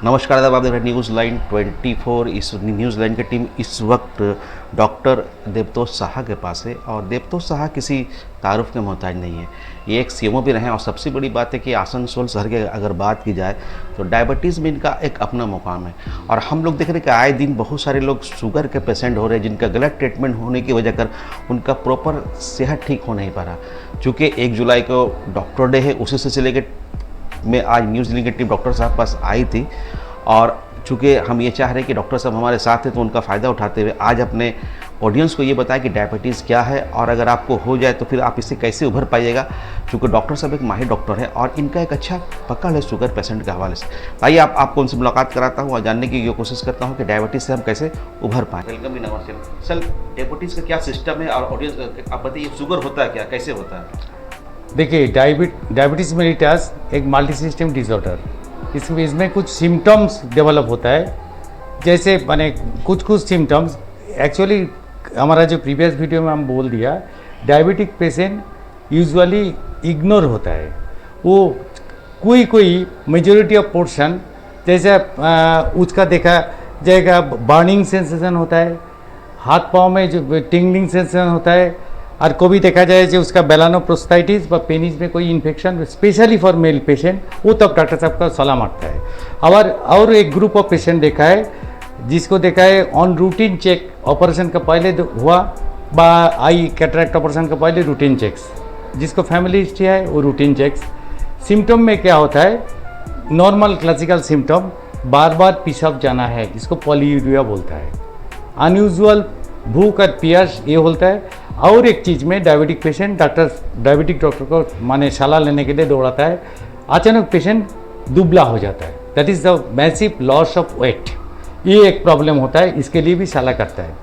नमस्कार आदाब, आप देख रहे हैं न्यूज़ लाइन 24। इस न्यूज़ लाइन की टीम इस वक्त डॉक्टर देवतोष साहा के पास है और देवतोष साहा किसी तारुफ के मोहताज नहीं है। ये एक सीएमओ भी रहे हैं और सबसे बड़ी बात है कि आसनसोल शहर की अगर बात की जाए तो डायबिटीज़ में इनका एक अपना मुकाम है। और हम लोग देख रहे हैं कि आए दिन बहुत सारे लोग शुगर के पेशेंट हो रहे हैं जिनका गलत ट्रीटमेंट होने की वजह कर उनका प्रॉपर सेहत ठीक हो नहीं पा रहा। चूँकि 1 जुलाई को डॉक्टर डे है, उसी सिलसिले के में आज न्यूज़ लैंड की टीम डॉक्टर साहब पास आई थी और चूँकि हम ये चाह रहे हैं कि डॉक्टर साहब हमारे साथ हैं तो उनका फ़ायदा उठाते हुए आज अपने ऑडियंस को ये बताएं कि डायबिटीज़ क्या है और अगर आपको हो जाए तो फिर आप इससे कैसे उभर पाइएगा। चूँकि डॉक्टर साहब एक माहिर डॉक्टर है और इनका एक अच्छा पकड़ है शुगर पेशेंट के हवाले से। आइए आपको उनसे मुलाकात कराता हूँ और जानने की कोशिश करता हूँ कि डायबिटीज़ से हम कैसे उभर पाएँ। Welcome in our channel. Sir, diabetes का क्या सिस्टम है और ऑडियंस आप बताइए शुगर होता है क्या, कैसे होता है? देखिए, डायबिटीज़ मेलिटस एक मल्टी सिस्टम डिसऑर्डर, इसमें कुछ सिम्टम्स डेवलप होता है। जैसे माने कुछ सिम्टम्स एक्चुअली हमारा जो प्रीवियस वीडियो में हम बोल दिया, डायबिटिक पेशेंट यूजुअली इग्नोर होता है। वो कोई मेजॉरिटी ऑफ पोर्शन जैसे उसका देखा जाएगा, बर्निंग सेंसेशन होता है, हाथ पाँव में जो टिंगलिंग सेंसेशन होता है, और कभी देखा जाए जो उसका बेलानोप्रोस्टाइटिस व पेनिस में कोई infection specially for male patient, वो तब डॉक्टर साहब का सलाह मारता है। और एक ग्रुप ऑफ पेशेंट देखा है जिसको देखा है ऑन रूटीन चेक, ऑपरेशन का पहले हुआ बा आई कैटरेक्ट ऑपरेशन का पहले रूटीन चेक्स, जिसको फैमिली हिस्ट्री है वो रूटीन चेक्स। सिम्टम में क्या होता है, नॉर्मल क्लासिकल सिम्टम, बार बार पेशाब जाना है जिसको पॉलीयूरिया बोलता है, अनयूजुअल भूख और प्यास ये होता है। और एक चीज़ में डायबिटिक पेशेंट डायबिटिक डॉक्टर को माने सलाह लेने के लिए दौड़ाता है, अचानक पेशेंट दुबला हो जाता है, that is the massive loss of weight. ये एक प्रॉब्लम होता है, इसके लिए भी सलाह करता है।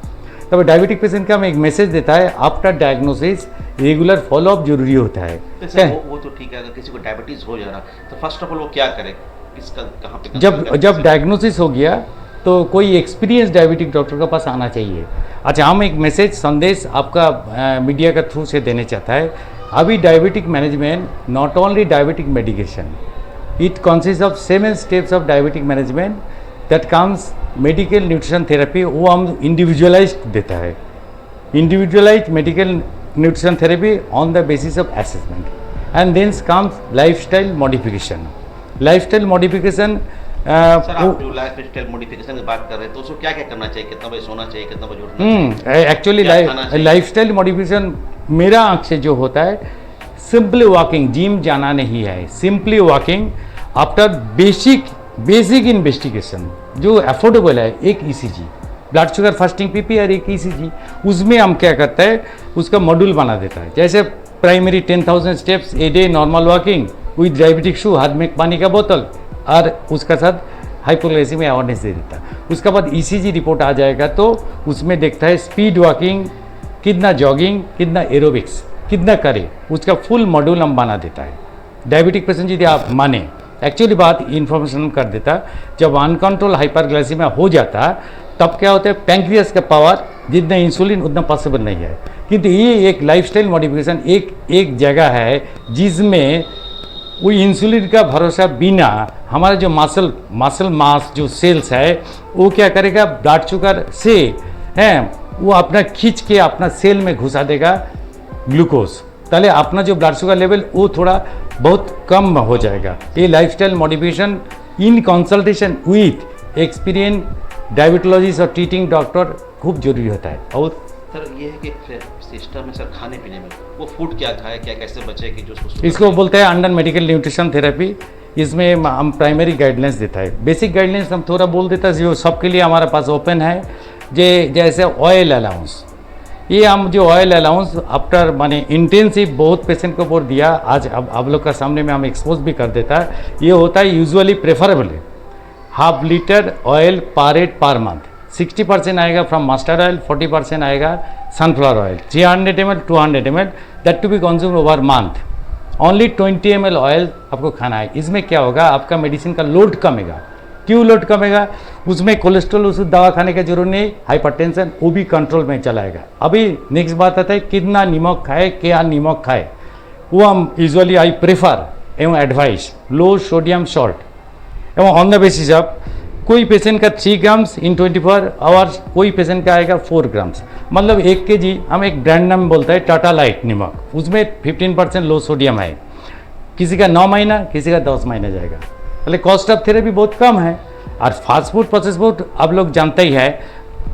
तब डायबिटिक पेशेंट का मैं एक मैसेज देता है, आफ्टर डायग्नोसिस रेगुलर फॉलोअप जरूरी होता है। वो तो ठीक है, अगर किसी को डायबिटीज़ हो जा रहा तो फर्स्ट ऑफ ऑल वो क्या करे, किसका कहाँ पे जब डायग्नोसिस हो गया तो कोई एक्सपीरियंस डायबिटिक डॉक्टर के पास आना चाहिए। अच्छा, हम एक मैसेज संदेश आपका मीडिया का थ्रू से देने चाहता है। अभी diabetic management not only diabetic medication, it consist of 7 steps of diabetic management that comes medical nutrition therapy, वो हम इंडिविजुअलाइज देता है, individualize medical nutrition therapy on the basis of assessment. And then comes lifestyle modification. Lifestyle modification sir, आप जो lifestyle modification की बात कर रहे हैं तो उसको क्या क्या करना चाहिए, कितना बजे सोना चाहिए, कितना बजे उठना चाहिए? एक्चुअली लाइफस्टाइल मॉडिफिकेशन मेरा आँख से जो होता है, सिंपली वॉकिंग, जिम जाना नहीं है, simply walking after basic investigation जो अफोर्डेबल है, एक ECG, blood sugar fasting PP और एक ईसीजी। उसमें हम क्या करता है, उसका मॉड्यूल बना देता है। जैसे primary 10,000 steps a day normal walking with diabetic shoe, हाथ में पानी का बोतल और उसका साथ हाइपोग्लाइसेमिया अवेयरनेस दे देता है। उसके बाद ईसीजी रिपोर्ट आ जाएगा तो उसमें देखता है स्पीड वॉकिंग, कितना जॉगिंग, कितना एरोबिक्स, कितना करे, उसका फुल मॉड्यूल हम बना देता है। डायबिटिक पेशेंट यदि आप माने, एक्चुअली बात इन्फॉर्मेशन कर देता, जब अनकंट्रोल हाइपरग्लाइसेमिया हो जाता तब क्या होता है, पैंक्रियास का पावर जितना इंसुलिन उतना पॉसिबल नहीं है। किंतु ये एक लाइफस्टाइल मॉडिफिकेशन एक जगह है जिसमें वो इंसुलिन का भरोसा बिना हमारा जो मसल मास जो सेल्स है वो क्या करेगा, ब्लड शुगर से वो अपना खींच के अपना सेल में घुसा देगा ग्लूकोज, ताले अपना जो ब्लड शुगर लेवल वो थोड़ा बहुत कम हो जाएगा। ये lifestyle modification in consultation with experience diabetologist और ट्रीटिंग डॉक्टर खूब जरूरी होता है। और सर, ये है कि सिस्टम है सर, खाने पीने में वो फूड क्या खाए, क्या कैसे बचे कि जो इसको बोलते हैं अंडर मेडिकल न्यूट्रिशन थेरेपी। इसमें हम प्राइमरी गाइडलाइंस देता है, बेसिक गाइडलाइंस हम थोड़ा बोल देता है जो सबके लिए हमारे पास ओपन है। जैसे ऑयल अलाउंस, ये हम जो ऑयल अलाउंस आफ्टर माने इंटेंसिव बहुत पेशेंट को बोल दिया, आज अब आप लोग का सामने में हम एक्सपोज भी कर देता है। ये होता है usually preferable 1/2 litre oil per month, 60% आएगा फ्रॉम मस्टर्ड ऑयल, 40% आएगा sunflower oil, 300 ml 200 ml that to be consume over month. Only 20 ml oil आपको खाना है। इसमें क्या होगा, आपका मेडिसिन का लोड कमेगा। क्यों लोड कमेगा, उसमें कोलेस्ट्रॉल उस दवा खाने की जरूरत नहीं, हाइपरटेंशन वो भी कंट्रोल में चलाएगा। अभी नेक्स्ट बात आता है कितना नमक खाए, क्या नमक खाए, वो हम यूजुअली आई प्रेफर एवं एडवाइस लो सोडियम सॉल्ट एवं ऑन द बेसिस ऑफ कोई पेशेंट का 3 ग्राम्स इन 24 आवर्स, कोई पेशेंट का आएगा 4 ग्राम्स, मतलब 1 kg हम एक ब्रांड नाम बोलता है टाटा लाइट नमक, उसमें 15% लो सोडियम है, किसी का 9 महीना किसी का 10 महीना जाएगा, मतलब कॉस्ट ऑफ थेरेपी बहुत कम है। और फास्ट फूड प्रोसेस फूड आप लोग जानते ही है।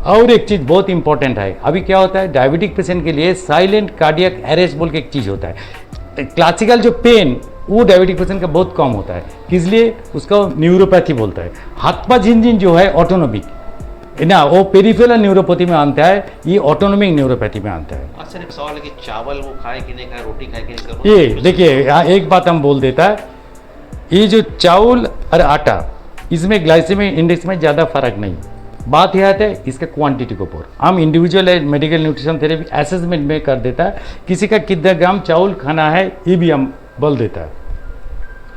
और एक चीज़ बहुत इंपॉर्टेंट है, अभी क्या होता है डायबिटिक पेशेंट के लिए साइलेंट कार्डियक अरेस्ट बोल के एक चीज़ होता है। क्लासिकल जो पेन वो डायबिटिक पेशेंट का बहुत कम होता है, इसलिए उसका न्यूरोपैथी बोलता है। हाथ पा झिनझिन जो है ऑटोनोमिक ना, वो पेरिफेरल न्यूरोपैथी में आता है, ये ऑटोनोमिक न्यूरोपैथी में आता है। अच्छा, एक सवाल है कि चावल वो खाए कि नहीं खाए, रोटी खाए कि नहीं खाए? ये देखिए यहाँ एक बात हम बोल देता है, ये जो चावल और आटा इसमें ग्लाइसेमिक इंडेक्स में ज़्यादा फर्क नहीं, बात यह आता है इसका क्वांटिटी के ऊपर। हम individual medical nutrition therapy assessment में कर देता है, किसी का कितना ग्राम चावल खाना है ये भी हम बोल देता है।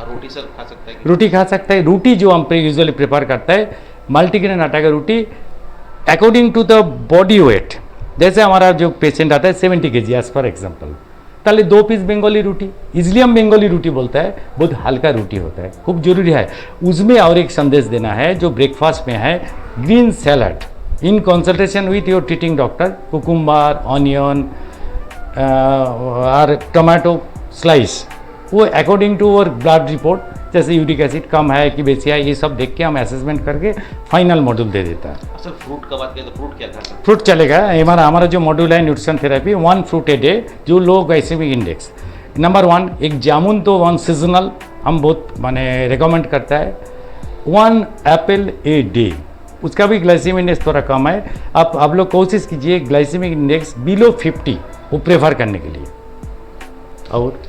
रोटी सर खा सकता है? रोटी खा सकता है। रोटी जो हम यूजुअली प्रेफर करता है मल्टीग्रेन आटा का रोटी according to the body weight. जैसे हमारा जो पेशेंट आता है 70 kg एज फॉर एग्जाम्पल, ताले 2 पीस बंगाली रोटी, इसलिए हम बंगाली रोटी बोलता है, बहुत हल्का रोटी होता है, खूब जरूरी है। उसमें और एक संदेश देना है जो ब्रेकफास्ट में है, green salad in consultation with your treating doctor, cucumber, onion और टमाटो स्लाइस, वो अकॉर्डिंग टू और ब्लड रिपोर्ट, जैसे यूरिक एसिड कम है कि बेसी है, ये सब देख के हम असेसमेंट करके फाइनल मॉड्यूल दे देता है। सर फ्रूट का बात करें तो फ्रूट क्या खा सकते हैं? फ्रूट चलेगा। हमारा जो मॉड्यूल है nutrition therapy, 1 fruit a day, जो लो ग्लाइसेमिक इंडेक्स। नंबर 1 एक जामुन, तो 1 सीजनल हम बहुत माने रिकमेंड करता है। 1 एप्पल ए डे, उसका भी ग्लाइसेमिक इंडेक्स थोड़ा कम है। आप लोग कोशिश कीजिए ग्लाइसेमिक इंडेक्स बिलो 50 वो प्रेफर करने के लिए। और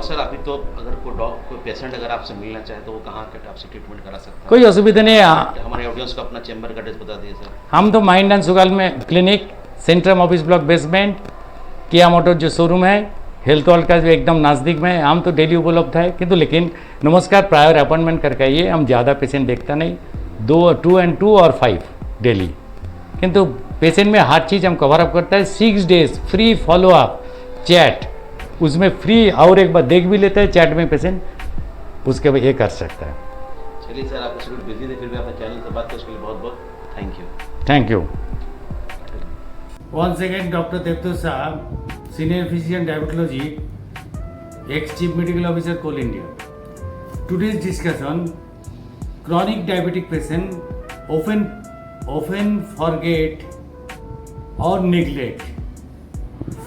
सर अभी तो अगर कोई पेशेंट अगर आपसे मिलना चाहे तो वो कहाँ के आपसे ट्रीटमेंट करा सकता है? कोई असुविधा नहीं है। हमारे ऑडियंस को अपना चैम्बर का एड्रेस बता दिए सर। हम तो माइंड एंड सुगाल में clinic, Centrum office block basement, किया मोटर जो शोरूम है, हेल्थ वर्ल्ड का जो एकदम नज़दीक में, हम तो डेली उपलब्ध है। किंतु लेकिन नमस्कार प्रायर अपॉइंटमेंट करके आइए, हम ज़्यादा पेशेंट देखता नहीं, 2 and 2 और 5 डेली। किंतु पेशेंट में हर चीज़ हम कवर अप करता है। 6 days free follow up chat, उसमें फ्री और एक बार देख भी लेता है चैट में पेशेंट, उसके बाद ये कर सकता है। चलिए सर, आपका शेड्यूल बिजी थे, फिर भी आपने चैनल से बात की, उसके लिए बहुत बहुत thank you. Thank you. Once again, Dr. Devto Saab, Senior Physician Diabetology, ex-Chief Medical Officer, Coal India. Today's discussion: chronic diabetic patient often forget or neglect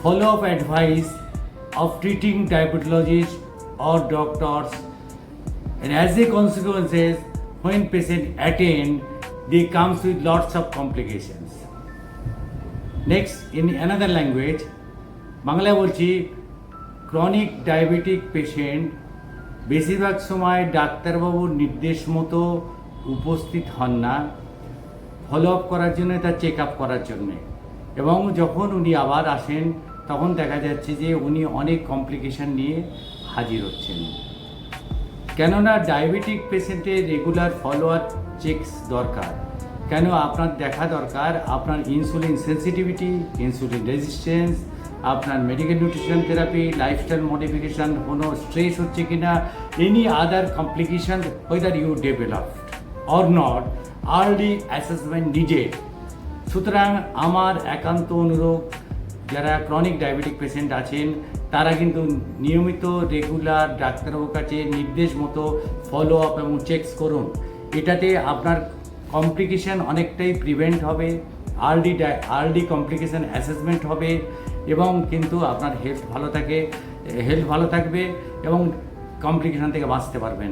follow-up advice of treating diabetologists or doctors, and as a consequence, when patient attend, they comes with lots of complications. Next, in another language, Bangla বলছি, chronic diabetic patient বেশিরভাগ সময় ডাক্তারবাবুর নির্দেশ মতো উপস্থিত হন না follow up করার জন্য, তার চেক আপ করার জন্যে, এবং যখন উনি আবার আসেন তখন দেখা যাচ্ছে যে উনি অনেক কমপ্লিকেশন নিয়ে হাজির হচ্ছেন। কেননা ডায়াবেটিক পেশেন্টের রেগুলার ফলো আপ চেকস দরকার। কেন আপনার দেখা দরকার আপনার ইনসুলিন সেন্সিটিভিটি, ইনসুলিন রেজিস্ট্যান্স, আপনার medical nutrition therapy, lifestyle modification, কোনো স্ট্রেস হচ্ছে কি না, any other complication whether you developed or not, early assessment needed. সুতরাং আমার একান্ত অনুরোধ, যারা ক্রনিক ডায়াবেটিক পেশেন্ট আছেন তারা কিন্তু নিয়মিত রেগুলার ডাক্তারবাবুর কাছে নির্দেশ মতো ফলো আপ এবং চেকস করুন। এটাতে আপনার কমপ্লিকেশান অনেকটাই প্রিভেন্ট হবে, আর্লি কমপ্লিকেশান অ্যাসেসমেন্ট হবে, এবং কিন্তু আপনার হেলথ ভালো থাকবে এবং কমপ্লিকেশান থেকে বাঁচতে পারবেন।